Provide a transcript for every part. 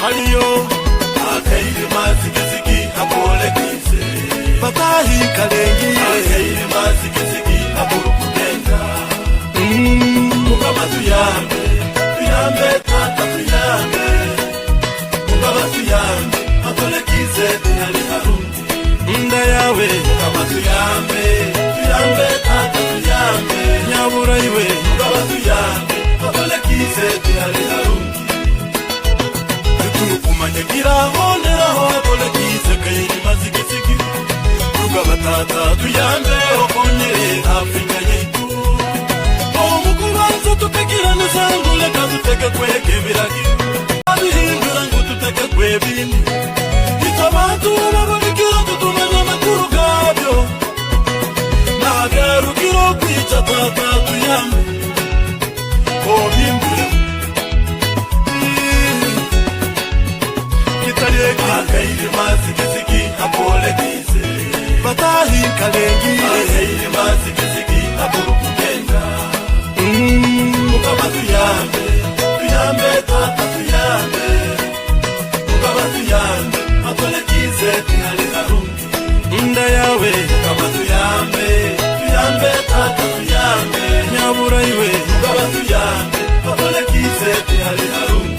Aliyo akaire mazigizigi akolekize batahi kalengi akaire mazigizigi aburukugenda mukama tuyambe tata tuyambe mukama tuyambe akolekize tuyali harundi nda yawe mukama tuyambe tata tuyambe nyabura iwe mukama tuyambe akolekize tuyali harundi kumanyagira honeraho akolekize kairi mazigizigi mukama tata tuyambe okonyere Afrika yetu omukubanza tutekirane sangule kaduteke kweke biragi abihindura ngo tuteke kwebindi itabatu babalikira tutumenya amakuru gabyo nagarukiro kwica tata tuyambe obindure akaire mazigizigi akolekize batahi kalengi akaire mazigizigi aburukugenda mukama tuyambe tata tuyambe mukama tuyambe akolekize tuyali harundi nda yawe mukama tuyambe tata tuyambe nyabura iwe mukama tuyambe akolekize tuyali harundi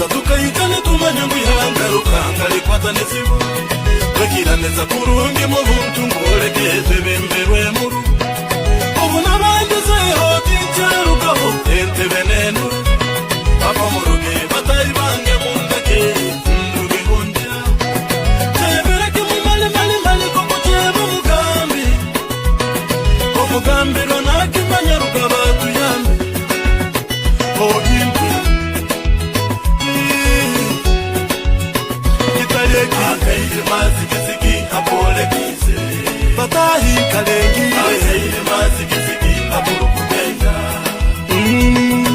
tukayitane tumanye ngwihanga rukanga likwata nesibu twekiraneza kurungi mu buntu ngolekeze bemberwe muru ubu nabangezeho tincarukaho entebe nenuru bava mu ruge batari bange mu ndake nduge hundira cebereke mu mali koko ceba umugambi ronakimanya rugaba tuyambe obintu akaire mazigizigi akolekize batahi kalengi akaire mazigizigi aburukugenda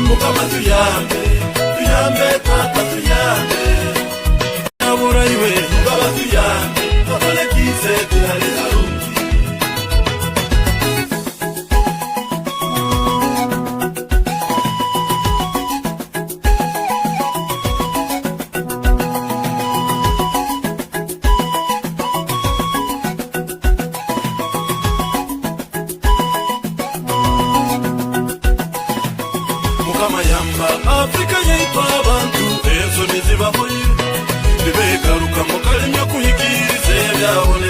mukama tuyambe tata tuyambe nyabura iwe mukama tuyambe akolekize tuyali harundi Afrika yetu abantu enzo nizibahoye bibekaruka mukalimya kuhikirize byabone